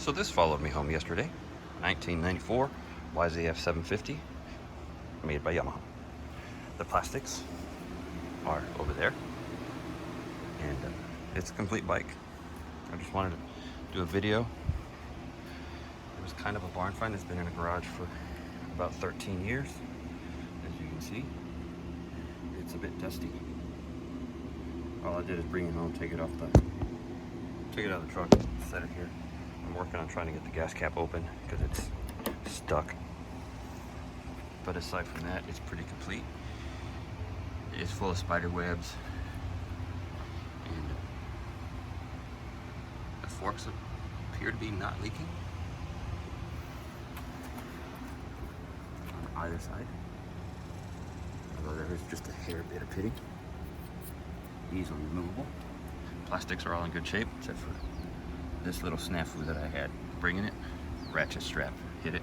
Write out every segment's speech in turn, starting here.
So this followed me home yesterday, 1994 YZF750, made by Yamaha. The plastics are over there, and it's a complete bike. I just wanted to do a video. It was kind of a barn find. It's been in a garage for about 13 years. As you can see, it's a bit dusty. All I did is bring it home, take it out of the truck, set it here. I'm working on trying to get the gas cap open because it's stuck. But aside from that, it's pretty complete. It's full of spider webs, and the forks appear to be not leaking on either side, although there is just a hair bit of pitting. Easily removable. Plastics are all in good shape except for this little snafu that I had bringing it. Ratchet strap hit it,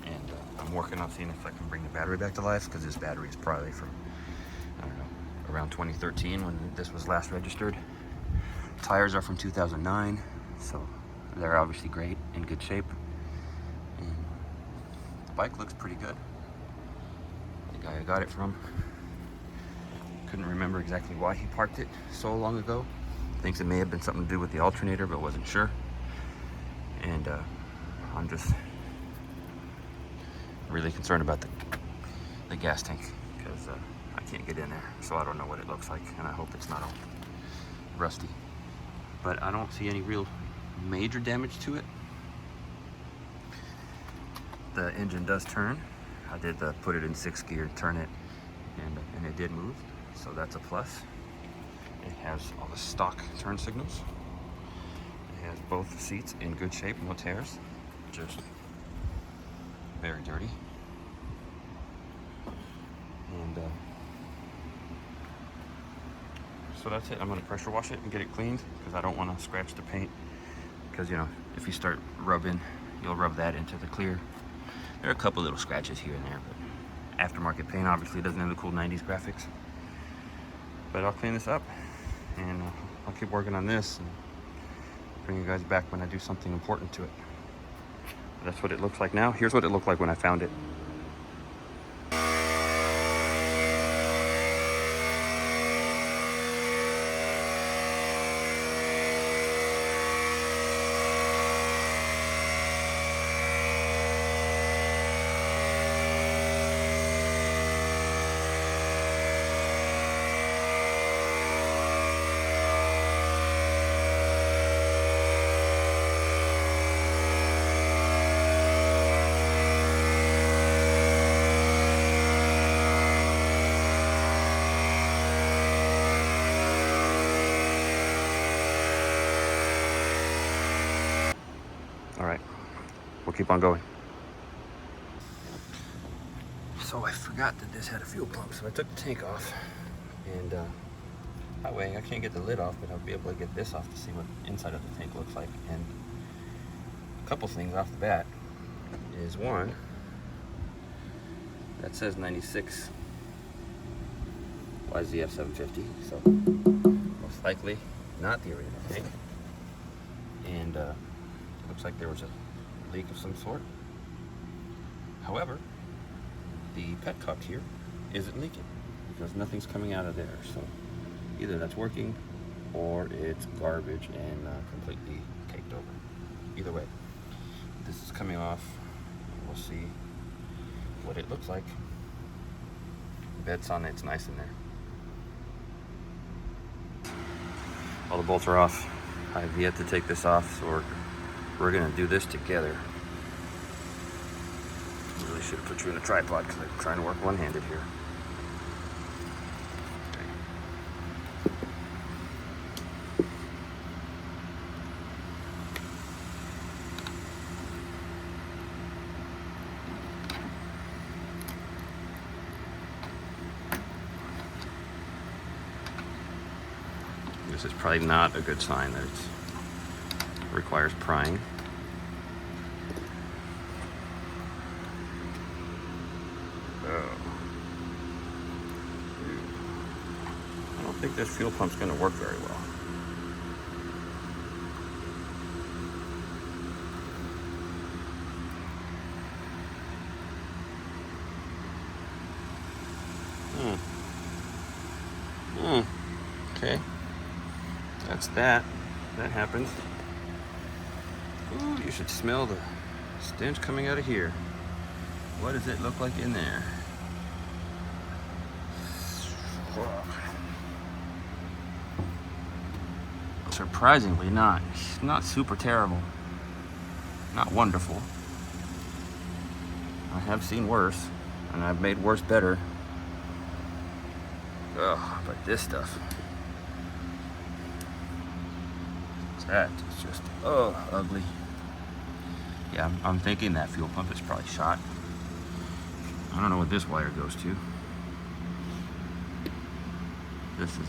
and I'm working on seeing if I can bring the battery back to life, because this battery is probably from, I don't know, around 2013 when this was last registered. Tires are from 2009, so they're obviously great, in good shape, and the bike looks pretty good. The guy I got it from couldn't remember exactly why he parked it so long ago. Thinks it may have been something to do with the alternator, but wasn't sure. And I'm just really concerned about the gas tank, because I can't get in there, so I don't know what it looks like, and I hope it's not all rusty. But I don't see any real major damage to it. The engine does turn. I did put it in 6th gear, turn it, and it did move, so that's a plus. It has all the stock turn signals. It has both the seats in good shape, no tears, just very dirty. And so that's it. I'm gonna pressure wash it and get it cleaned, because I don't want to scratch the paint, because, you know, if you start rubbing, you'll rub that into the clear. There are a couple little scratches here and there, but aftermarket paint obviously doesn't have the cool 90s graphics. But I'll clean this up, and I'll keep working on this and bring you guys back when I do something important to it. That's what it looks like now. Here's what it looked like when I found it. All right, we'll keep on going. So I forgot that this had a fuel pump, so I took the tank off, and that way I can't get the lid off, but I'll be able to get this off to see what inside of the tank looks like. And a couple things off the bat is, one, that says 96 YZF750, so most likely not the original tank. And looks like there was a leak of some sort. However, the petcock here isn't leaking, because nothing's coming out of there. So either that's working, or it's garbage and completely caked over. Either way, this is coming off. We'll see what it looks like. Bed's on it, it's nice in there. All the bolts are off. I've yet to take this off, so we're gonna do this together. Really should have put you in a tripod, because I'm trying to work one-handed here. This is probably not a good sign that it requires prying. I don't think this fuel pump's going to work very well. that's that. That happens. Ooh, you should smell the stench coming out of here. What does it look like in there? Surprisingly not super terrible. Not wonderful. I have seen worse, and I've made worse better. Ugh, but this stuff, that is just, ugly. Yeah, I'm thinking that fuel pump is probably shot. I don't know what this wire goes to. This is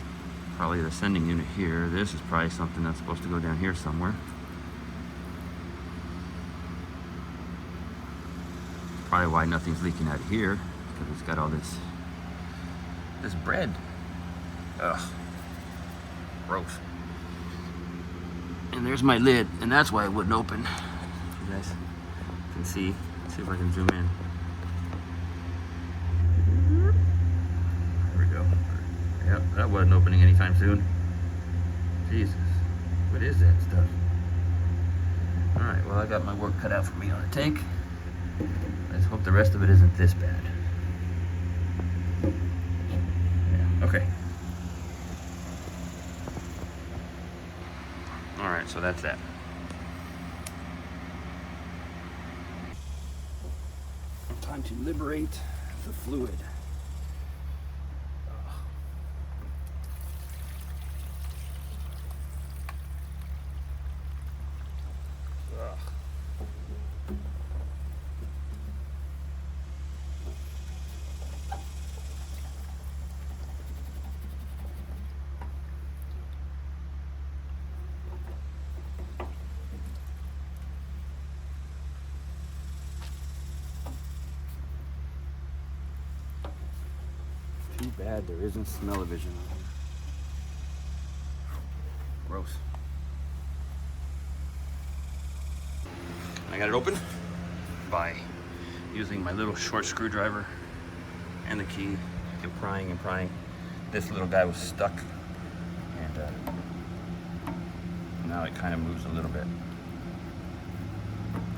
probably the sending unit here. This is probably something that's supposed to go down here somewhere. Probably why nothing's leaking out of here, because it's got all this bread. Ugh, gross. And there's my lid, and that's why it wouldn't open. You guys can see. Let's see if I can zoom in. There we go. Yep, that wasn't opening anytime soon. Jesus, what is that stuff? All right, well, I got my work cut out for me on the tank. Let's hope the rest of it isn't this bad. Yeah, okay. All right, so that's that. Time to liberate the fluid. Too bad there isn't smell-o-vision on here. Gross. I got it open by using my little short screwdriver and the key and prying and prying. This little guy was stuck, and now it kind of moves a little bit.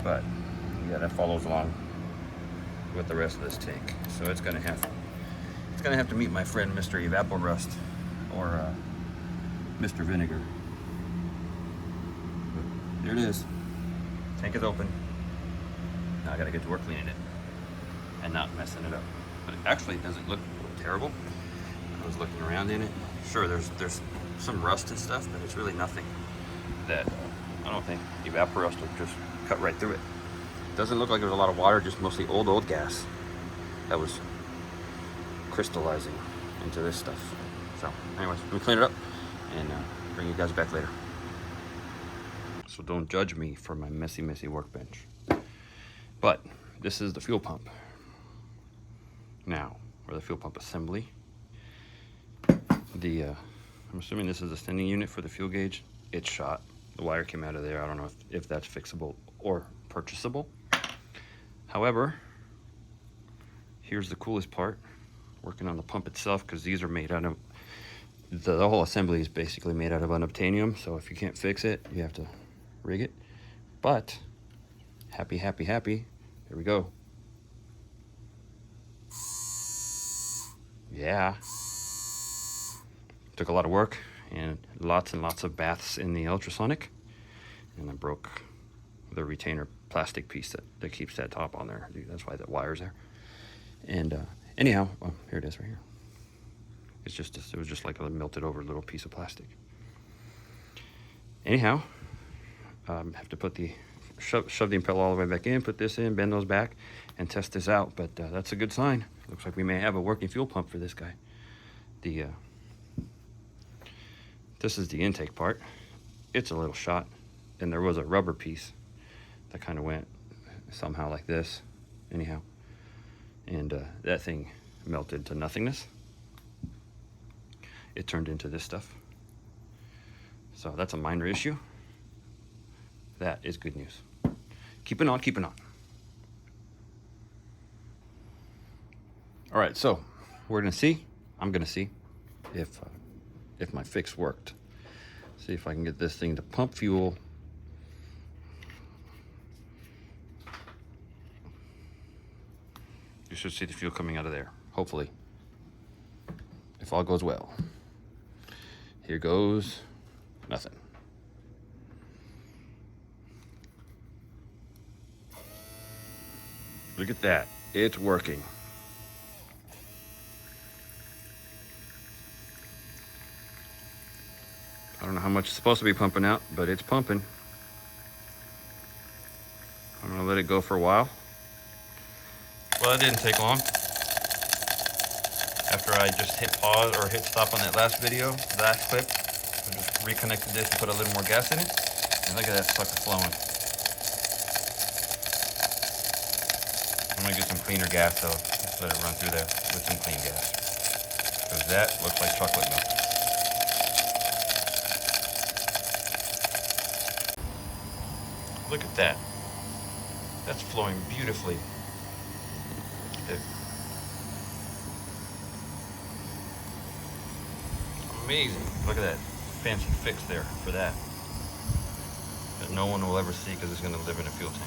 But yeah, that follows along with the rest of this tank. So it's gonna have to meet my friend Mr. Evaporust or Mr. Vinegar. But there it is. Tank is open. Now I gotta get to work cleaning it and not messing it up. But it actually doesn't look terrible. I was looking around in it. Sure, there's some rust and stuff, but it's really nothing that I don't think Evaporust will just cut right through it. Doesn't look like there's a lot of water, just mostly old gas that was crystallizing into this stuff. So anyways, let me clean it up and bring you guys back later. So don't judge me for my messy workbench. But this is the fuel pump. Now, or the fuel pump assembly. I'm assuming this is the sending unit for the fuel gauge. It's shot. The wire came out of there. I don't know if that's fixable or purchasable. However, here's the coolest part. Working on the pump itself, because these are made out of, the whole assembly is basically made out of unobtainium. So if you can't fix it, you have to rig it. But happy. Here we go. Yeah. Took a lot of work and lots of baths in the ultrasonic. And I broke the retainer plastic piece that keeps that top on there. That's why that wire's there. And anyhow, well, here it is right here. It was just like a melted over little piece of plastic. Anyhow, have to put shove the impeller all the way back in, put this in, bend those back, and test this out. But that's a good sign. Looks like we may have a working fuel pump for this guy. This is the intake part. It's a little shot, and there was a rubber piece that kind of went somehow like this. Anyhow, and that thing melted to nothingness. It turned into this stuff. So that's a minor issue. That is good news. Keeping on. All right, so I'm gonna see if my fix worked. See if I can get this thing to pump fuel. You should see the fuel coming out of there, hopefully, if all goes well. Here goes nothing. Look at that, it's working. I don't know how much it's supposed to be pumping out, but it's pumping. I'm gonna let it go for a while. Well, it didn't take long. After I just hit pause or hit stop on that last video, last clip, I just reconnected this and put a little more gas in it. And look at that sucker flowing. I'm gonna get some cleaner gas though. Just let it run through there with some clean gas. Because that looks like chocolate milk. Look at that. That's flowing beautifully. Amazing. Look at that fancy fix there for that. That no one will ever see because it's going to live in a fuel tank.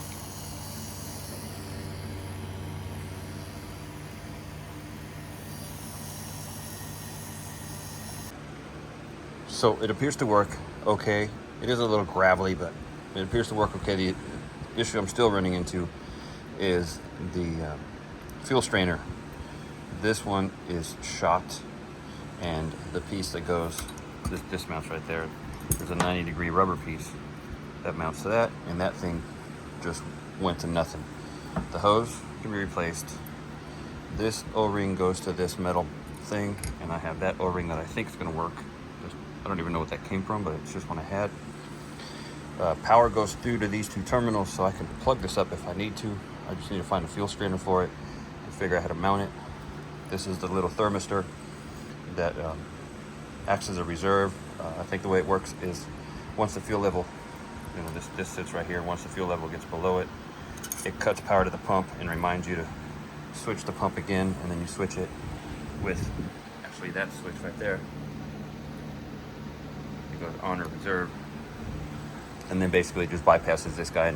So it appears to work okay. It is a little gravelly, but it appears to work okay. The issue I'm still running into is the fuel strainer. This one is shot, and the piece that goes, this mounts right there. There's a 90-degree rubber piece that mounts to that, and that thing just went to nothing. The hose can be replaced. This O-ring goes to this metal thing, and I have that O-ring that I think is going to work. I don't even know what that came from, but it's just one I had. Power goes through to these two terminals, so I can plug this up if I need to. I just need to find a fuel strainer for it and figure out how to mount it. This is the little thermistor that acts as a reserve. I think the way it works is once the fuel level, you know, this sits right here. Once the fuel level gets below it, it cuts power to the pump and reminds you to switch the pump again, and then you switch it with actually that switch right there. It goes on or reserve, and then basically just bypasses this guy,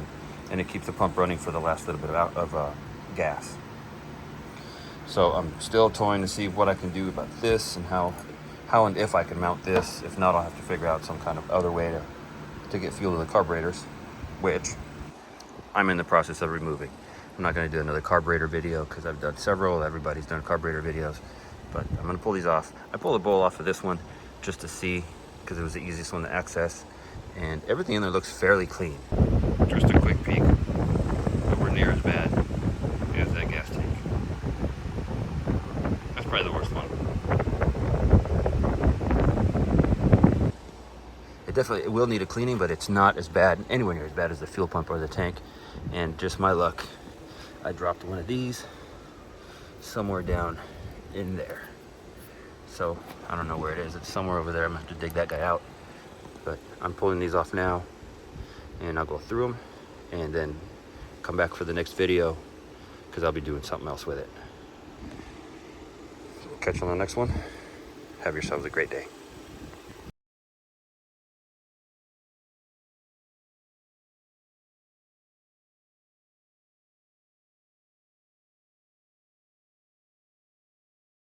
and it keeps the pump running for the last little bit of gas. So I'm still toying to see what I can do about this and how and if I can mount this. If not, I'll have to figure out some kind of other way to get fuel to the carburetors, which I'm in the process of removing. I'm not going to do another carburetor video because I've done several. Everybody's done carburetor videos, but I'm going to pull these off. I pulled the bowl off of this one just to see, because it was the easiest one to access, and everything in there looks fairly clean. Just a quick peek. Nowhere near as bad as that gas tank. That's probably the worst one. It will need a cleaning, but it's not as bad, anywhere near as bad as the fuel pump or the tank. And just my luck, I dropped one of these somewhere down in there. So I don't know where it is. It's somewhere over there. I'm gonna have to dig that guy out. But I'm pulling these off now, and I'll go through them and then come back for the next video because I'll be doing something else with it. Catch you on the next one. Have yourselves a great day.